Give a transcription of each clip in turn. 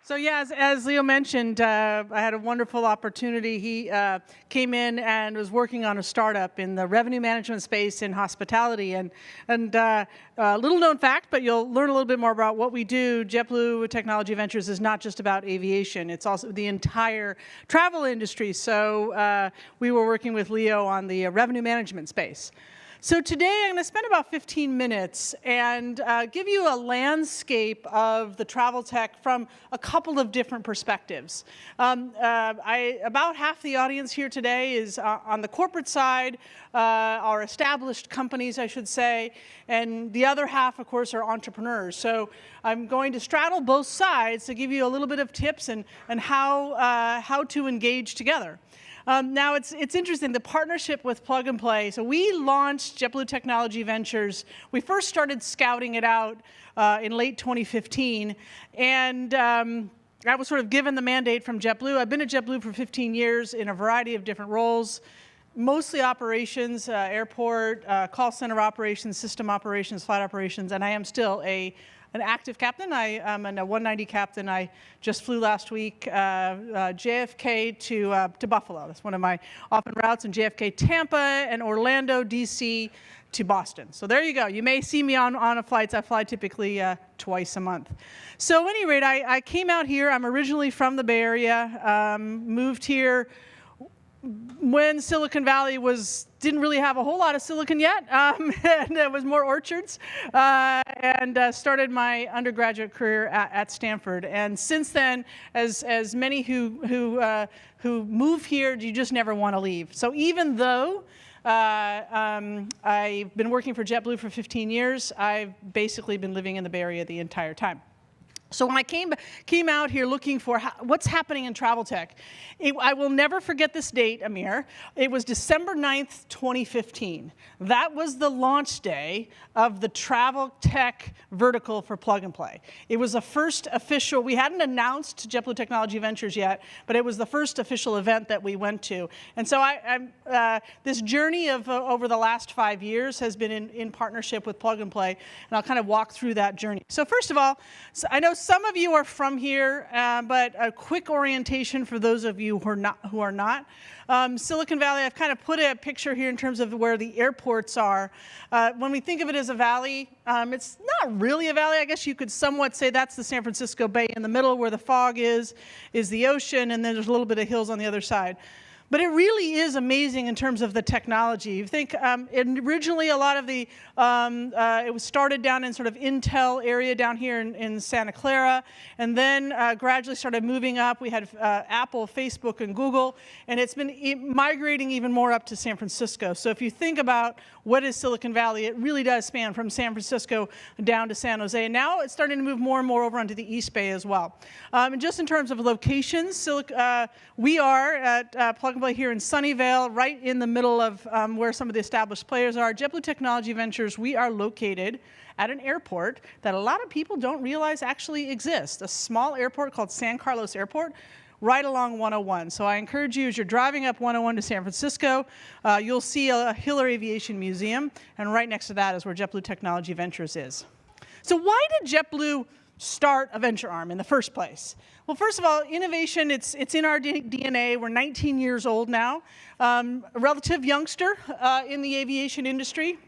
So yeah, as Leo mentioned, I had a wonderful opportunity. He came in and was working on a startup in the revenue management space in hospitality. And little known fact, but you'll learn a little bit more about what we do. JetBlue Technology Ventures is not just about aviation. It's also the entire travel industry. So we were working with Leo on the revenue management space. So today I'm going to spend about 15 minutes and give you a landscape of the travel tech from a couple of different perspectives. About half the audience here today is on the corporate side, our established companies, I should say, and the other half, of course, are entrepreneurs. So I'm going to straddle both sides to give you a little bit of tips and how to engage together. Now, it's interesting, the partnership with Plug and Play. So we launched JetBlue Technology Ventures. We first started scouting it out in late 2015. And I was sort of given the mandate from JetBlue. I've been at JetBlue for 15 years in a variety of different roles, mostly operations, airport, call center operations, system operations, flight operations, and I am still an active captain. I am a 190 captain. I just flew last week JFK to Buffalo. That's one of my often routes, and JFK Tampa and Orlando, DC to Boston. So there you go. You may see me on flights. I fly typically twice a month. So at any rate, I came out here. I'm originally from the Bay Area, moved here when Silicon Valley didn't really have a whole lot of silicon yet, and it was more orchards, and started my undergraduate career at Stanford. And since then, as many who move here, you just never want to leave. So even though I've been working for JetBlue for 15 years, I've basically been living in the Bay Area the entire time. So when I came out here looking for what's happening in travel tech, I will never forget this date, Amir. It was December 9th, 2015. That was the launch day of the travel tech vertical for Plug and Play. It was the first official, we hadn't announced JetBlue Technology Ventures yet, but it was the first official event that we went to. And so this journey of over the last 5 years has been in partnership with Plug and Play, and I'll kind of walk through that journey. So first of all, I know some of you are from here, but a quick orientation for those of you who are not. Silicon Valley, I've kind of put a picture here in terms of where the airports are. When we think of it as a valley, it's not really a valley. I guess you could somewhat say that's the San Francisco Bay. In the middle where the fog is the ocean, and then there's a little bit of hills on the other side. But it really is amazing in terms of the technology. You think originally a lot of it was started down in sort of Intel area down here in Santa Clara, and then gradually started moving up. We had Apple, Facebook, and Google, and it's been migrating even more up to San Francisco. So if you think about what is Silicon Valley, it really does span from San Francisco down to San Jose. And now it's starting to move more and more over onto the East Bay as well. And just in terms of locations, we are at Plug and Play here in Sunnyvale, right in the middle of where some of the established players are. JetBlue Technology Ventures, we are located at an airport that a lot of people don't realize actually exists, a small airport called San Carlos Airport, right along 101. So I encourage you, as you're driving up 101 to San Francisco, you'll see a Hiller Aviation Museum, and right next to that is where JetBlue Technology Ventures is. So why did JetBlue start a venture arm in the first place? Well, first of all, innovation, it's in our DNA. We're 19 years old now, a relative youngster in the aviation industry,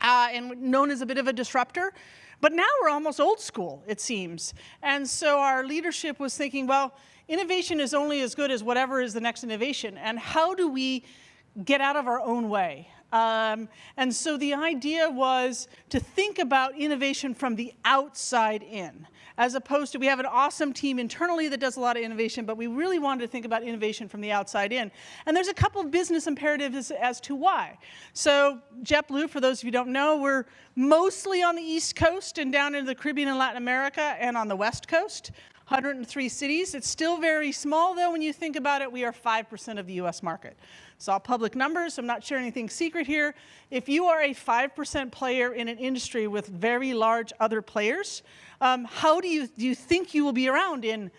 and known as a bit of a disruptor. But now we're almost old school, it seems. And so our leadership was thinking, well, innovation is only as good as whatever is the next innovation. And how do we get out of our own way? And so the idea was to think about innovation from the outside in, as opposed to, we have an awesome team internally that does a lot of innovation, but we really wanted to think about innovation from the outside in. And there's a couple of business imperatives as to why. So JetBlue, for those of you who don't know, we're mostly on the East Coast and down into the Caribbean and Latin America, and on the West Coast. 103 cities. It's still very small, though, when you think about it. We are 5% of the US market. It's all public numbers, so I'm not sharing anything secret here. If you are a 5% player in an industry with very large other players, how do you think you will be around in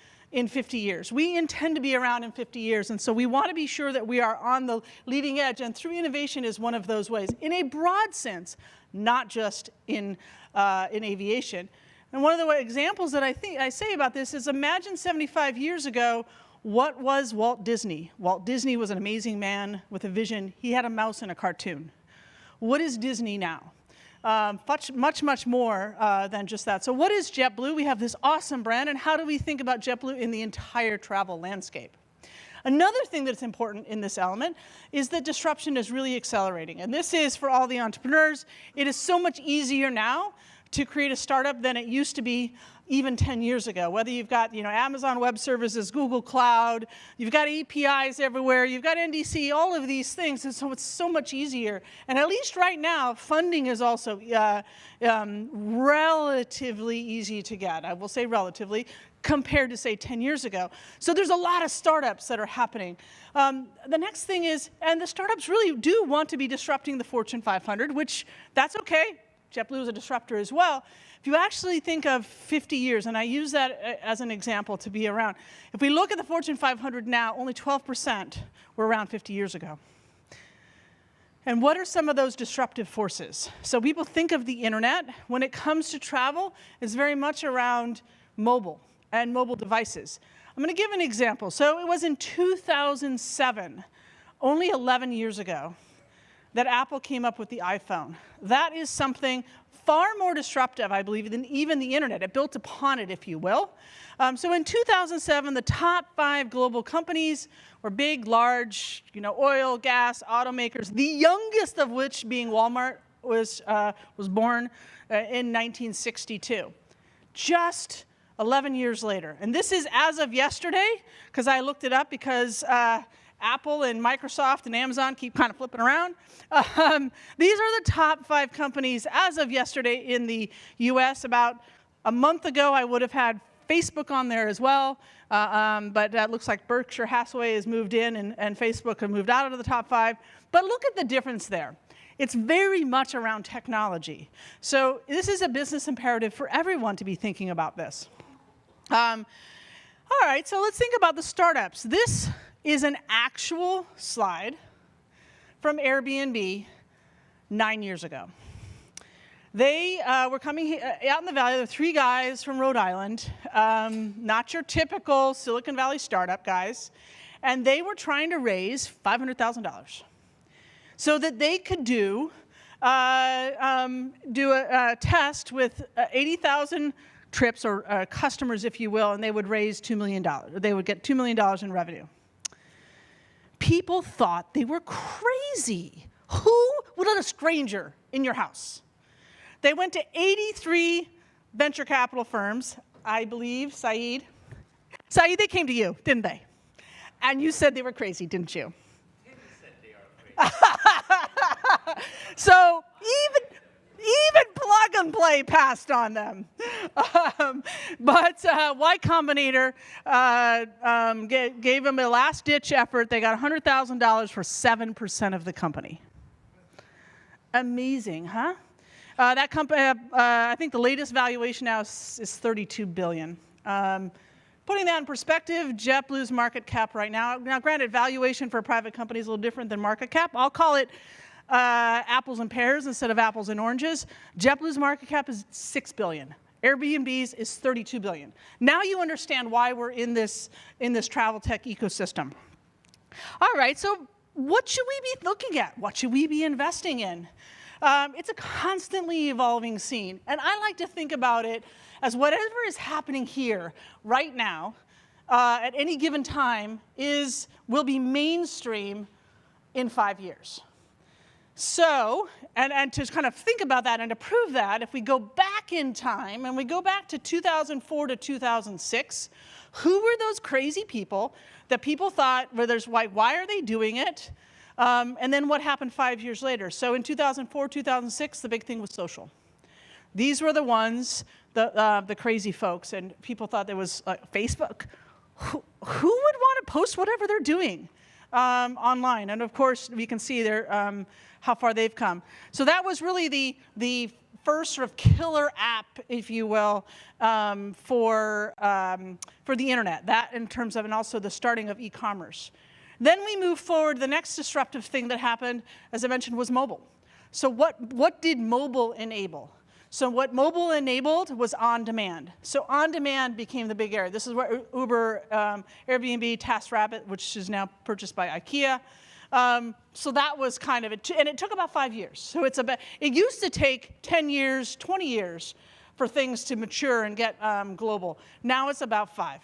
50 years? We intend to be around in 50 years, and so we want to be sure that we are on the leading edge, and through innovation is one of those ways. In a broad sense, not just in aviation. And one of the examples that I say about this is, imagine 75 years ago, what was Walt Disney? Walt Disney was an amazing man with a vision. He had a mouse in a cartoon. What is Disney now? Much more than just that. So what is JetBlue? We have this awesome brand, and how do we think about JetBlue in the entire travel landscape? Another thing that's important in this element is that disruption is really accelerating. And this is for all the entrepreneurs. It is so much easier now to create a startup than it used to be even 10 years ago. Whether you've got Amazon Web Services, Google Cloud, you've got APIs everywhere, you've got NDC, all of these things, and so it's so much easier. And at least right now, funding is also relatively easy to get. I will say relatively, compared to, say, 10 years ago. So there's a lot of startups that are happening. The next thing is, and the startups really do want to be disrupting the Fortune 500, which that's okay. JetBlue is a disruptor as well. If you actually think of 50 years, and I use that as an example to be around, if we look at the Fortune 500 now, only 12% were around 50 years ago. And what are some of those disruptive forces? So people think of the internet. When it comes to travel, it's very much around mobile and mobile devices. I'm going to give an example. So it was in 2007, only 11 years ago, that Apple came up with the iPhone. That is something far more disruptive, I believe, than even the internet. It built upon it, if you will. So in 2007, the top 5 global companies were big, large, oil, gas, automakers, the youngest of which being Walmart was born in 1962. Just 11 years later. And this is as of yesterday, because I looked it up because Apple and Microsoft and Amazon keep kind of flipping around. These are the top 5 companies as of yesterday in the US. About a month ago, I would have had Facebook on there as well, but that looks like Berkshire Hathaway has moved in and Facebook has moved out of the top 5. But look at the difference there. It's very much around technology. So this is a business imperative for everyone to be thinking about this. All right, so let's think about the startups. This is an actual slide from Airbnb 9 years ago. They were coming out in the valley. There were 3 guys from Rhode Island, not your typical Silicon Valley startup guys, and they were trying to raise $500,000 so that they could do a test with 80,000 trips or customers, if you will, and they would raise $2 million. They would get $2 million in revenue. People thought they were crazy. Who would let a stranger in your house? They went to 83 venture capital firms, I believe, Saeed, they came to you, didn't they? And you said they were crazy, didn't you? Tim said they are crazy. So even plug and play passed on them. But Y Combinator gave them a last-ditch effort. They got $100,000 for 7% of the company. Amazing, huh? That company, I think the latest valuation now is $32 billion. Putting that in perspective, JetBlue's market cap right now, granted, valuation for a private company is a little different than market cap. I'll call it apples and pears instead of apples and oranges. JetBlue's market cap is $6 billion. Airbnb's is $32 billion. Now you understand why we're in this travel tech ecosystem. All right, so what should we be looking at? What should we be investing in? It's a constantly evolving scene, and I like to think about it as whatever is happening here right now at any given time will be mainstream in 5 years. So, and to kind of think about that and to prove that, if we go back in time and we go back to 2004 to 2006, who were those crazy people that people thought, why are they doing it? And then what happened 5 years later? So in 2004, 2006, the big thing was social. These were the ones, the crazy folks, and people thought there was Facebook. Who would want to post whatever they're doing online? And of course, we can see how far they've come. So that was really the first sort of killer app, if you will, for the internet. That in terms of, and also the starting of e-commerce. Then we move forward. The next disruptive thing that happened, as I mentioned, was mobile. So what did mobile enable? So what mobile enabled was on demand. So on demand became the big area. This is where Uber, Airbnb, TaskRabbit, which is now purchased by IKEA. So that was kind of it, and it took about 5 years. So it used to take 10 years, 20 years for things to mature and get global. Now it's about 5.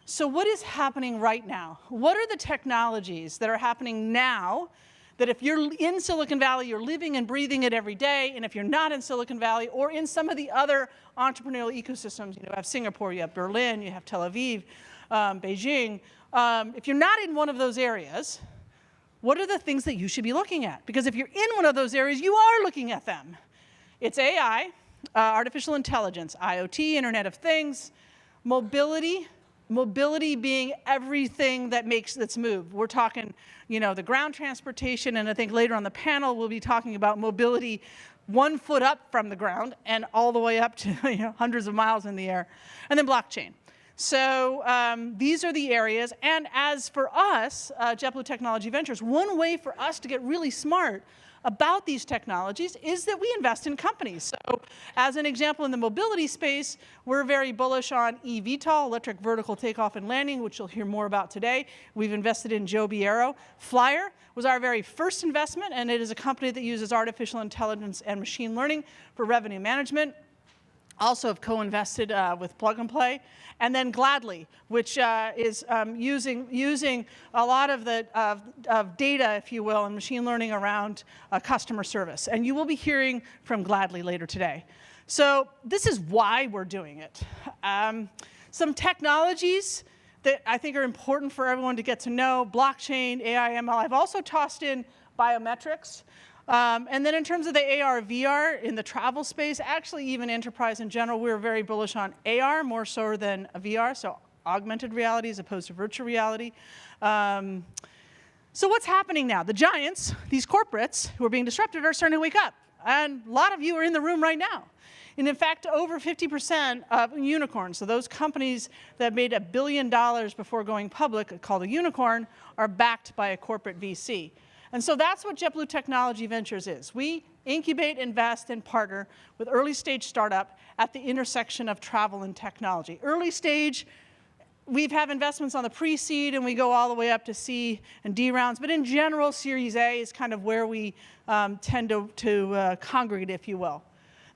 So what is happening right now? What are the technologies that are happening now that if you're in Silicon Valley, you're living and breathing it every day, and if you're not in Silicon Valley or in some of the other entrepreneurial ecosystems, you have Singapore, you have Berlin, you have Tel Aviv, Beijing, if you're not in one of those areas, what are the things that you should be looking at? Because if you're in one of those areas, you are looking at them. It's AI, artificial intelligence, IoT, Internet of Things, mobility being everything that's moved. We're talking, the ground transportation, and I think later on the panel we'll be talking about mobility 1 foot up from the ground and all the way up to hundreds of miles in the air, and then blockchain. So these are the areas, and as for us, JetBlue Technology Ventures, one way for us to get really smart about these technologies is that we invest in companies. So as an example, in the mobility space, we're very bullish on eVTOL, electric vertical takeoff and landing, which you'll hear more about today. We've invested in Joby Aero. Flyer was our very first investment, and it is a company that uses artificial intelligence and machine learning for revenue management. Also have co-invested with Plug and Play, and then Gladly, which is using a lot of the data, if you will, and machine learning around customer service. And you will be hearing from Gladly later today. So this is why we're doing it. Some technologies that I think are important for everyone to get to know: blockchain, AI, ML. I've also tossed in biometrics. And then in terms of the AR, VR in the travel space, actually even enterprise in general, we're very bullish on AR more so than VR, so augmented reality as opposed to virtual reality. So what's happening now? The giants, these corporates who are being disrupted, are starting to wake up. And a lot of you are in the room right now. And in fact, over 50% of unicorns, so those companies that made $1 billion before going public, called a unicorn, are backed by a corporate VC. And so that's what JetBlue Technology Ventures is. We incubate, invest, and partner with early-stage startup at the intersection of travel and technology. Early stage, we have investments on the pre-seed, and we go all the way up to C and D rounds. But in general, Series A is kind of where we tend to congregate, if you will.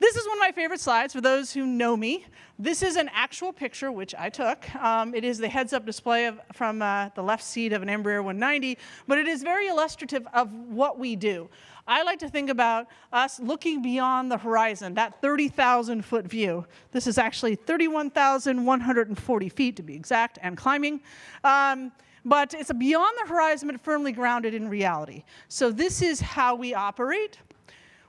This is one of my favorite slides for those who know me. This is an actual picture, which I took. It is the heads-up display from the left seat of an Embraer 190, but it is very illustrative of what we do. I like to think about us looking beyond the horizon, that 30,000-foot view. This is actually 31,140 feet, to be exact, and climbing. But it's beyond the horizon, but firmly grounded in reality. So this is how we operate.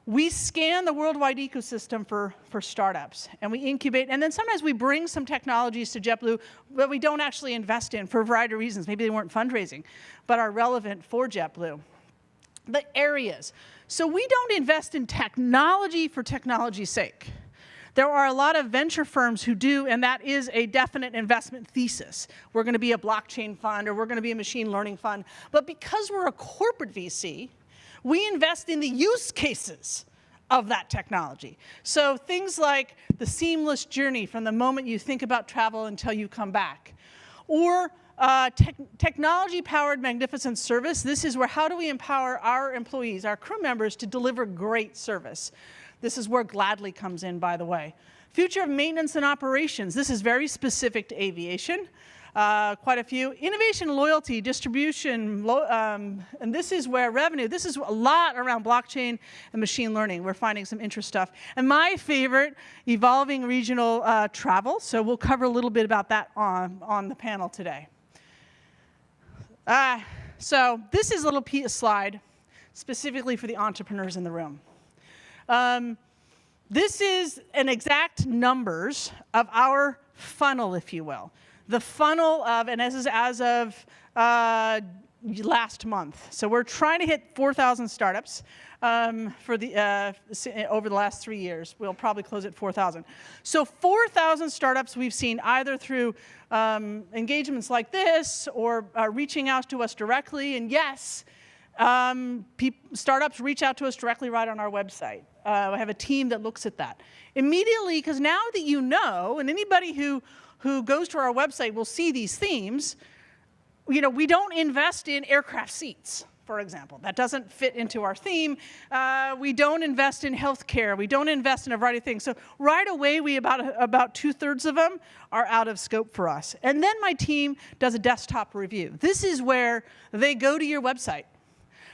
We scan the worldwide ecosystem for startups, and we incubate, and then sometimes we bring some technologies to JetBlue that we don't actually invest in for a variety of reasons. Maybe they weren't fundraising, but are relevant for JetBlue. The areas. So we don't invest in technology for technology's sake. There are a lot of venture firms who do, and that is a definite investment thesis. We're going to be a blockchain fund, or we're going to be a machine learning fund. But because we're a corporate VC, we invest in the use cases of that technology. So things like the seamless journey from the moment you think about travel until you come back. Or technology-powered magnificent service. This is where how do we empower our employees, our crew members, to deliver great service. This is where Gladly comes in, by the way. Future of maintenance and operations. This is very specific to aviation. Quite a few. Innovation, loyalty, distribution, and this is where revenue, this is a lot around blockchain and machine learning. We're finding some interest stuff. And my favorite, evolving regional travel. So we'll cover a little bit about that on the panel today. So this is a little slide specifically for the entrepreneurs in the room. This is an exact numbers of our funnel, if you will. The funnel of, and this is as of last month. So we're trying to hit 4,000 startups over the last 3 years. We'll probably close at 4,000. So 4,000 startups we've seen either through engagements like this or reaching out to us directly. And yes, Startups reach out to us directly right on our website. I have a team that looks at that. Immediately, because now that you know, and anybody who goes to our website will see these themes, we don't invest in aircraft seats, for example. That doesn't fit into our theme. We don't invest in healthcare. We don't invest in a variety of things. So right away, about 2/3 of them are out of scope for us. And then my team does a desktop review. This is where they go to your website.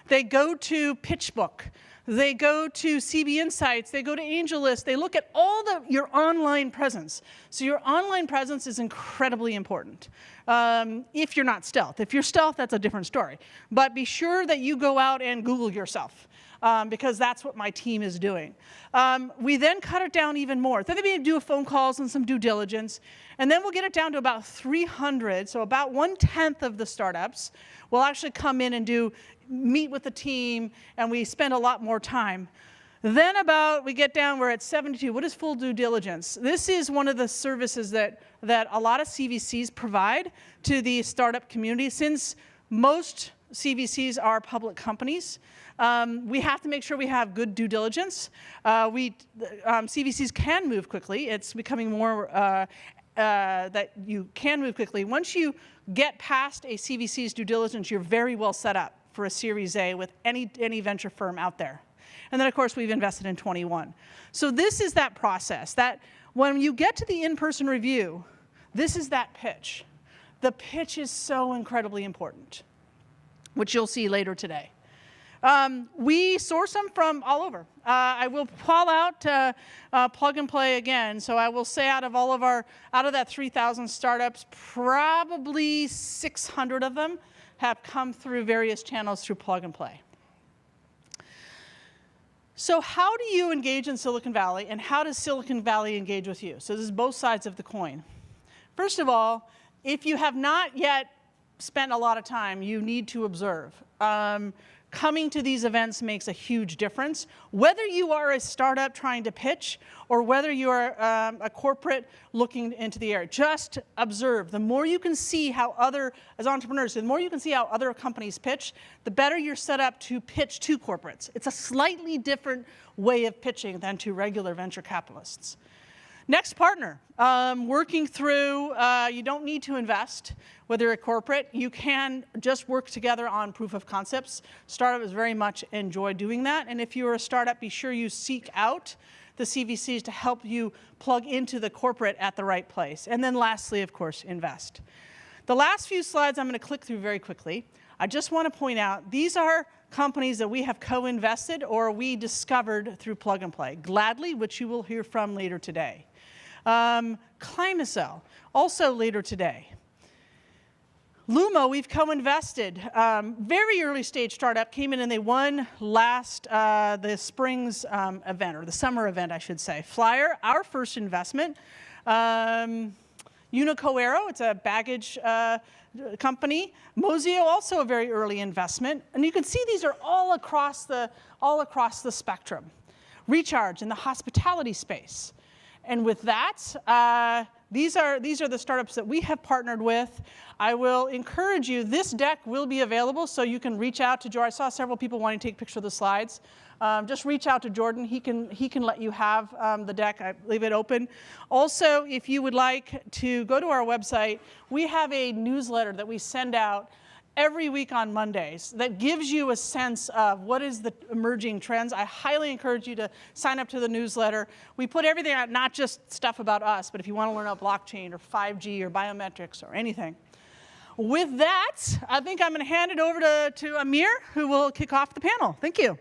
They go to PitchBook. They go to CB Insights. They go to AngelList. They look at all your online presence. So your online presence is incredibly important if you're not stealth. If you're stealth, that's a different story. But be sure that you go out and Google yourself. Because that's what my team is doing. We then cut it down even more. Then they do phone calls and some due diligence. And then we'll get it down to about 300. So about 1/10 of the startups will actually come in and meet with the team, and we spend a lot more time. Then we get down, we're at 72. What is full due diligence? This is one of the services that a lot of CVCs provide to the startup community. Since most CVCs are public companies, we have to make sure we have good due diligence. CVCs can move quickly. It's becoming more that you can move quickly. Once you get past a CVC's due diligence, you're very well set up for a Series A with any venture firm out there. And then, of course, we've invested in 21. So this is that process, that when you get to the in-person review, this is that pitch. The pitch is so incredibly important, which you'll see later today. We source them from all over. I will call out plug and play again. So I will say out of that 3,000 startups, probably 600 of them have come through various channels through plug and play. So how do you engage in Silicon Valley, and how does Silicon Valley engage with you? So this is both sides of the coin. First of all, if you have not yet spent a lot of time, you need to observe. Coming to these events makes a huge difference. Whether you are a startup trying to pitch or whether you are a corporate looking into the area, just observe. The more you can see as entrepreneurs, the more you can see how other companies pitch, the better you're set up to pitch to corporates. It's a slightly different way of pitching than to regular venture capitalists. Next, partner. Working through, you don't need to invest, whether you're a corporate. You can just work together on proof of concepts. Startups very much enjoy doing that. And if you're a startup, be sure you seek out the CVCs to help you plug into the corporate at the right place. And then lastly, of course, invest. The last few slides I'm going to click through very quickly. I just want to point out, these are companies that we have co-invested or we discovered through plug and play. Gladly, which you will hear from later today. Climacell, also later today. Lumo, we've co-invested. Very early stage startup, came in and they won the spring's event, or the summer event, I should say. Flyer, our first investment. Unicoero, it's a baggage company. Mozio, also a very early investment. And you can see these are all across the spectrum. Recharge in the hospitality space. And with that, these are the startups that we have partnered with. I will encourage you, this deck will be available, so you can reach out to Jordan. I saw several people wanting to take a picture of the slides. Just reach out to Jordan. He can let you have the deck. I leave it open. Also, if you would like to go to our website, we have a newsletter that we send out every week on Mondays that gives you a sense of what is the emerging trends. I highly encourage you to sign up to the newsletter. We put everything out, not just stuff about us, but if you want to learn about blockchain or 5G or biometrics or anything. With that, I think I'm going to hand it over to Amir, who will kick off the panel. Thank you.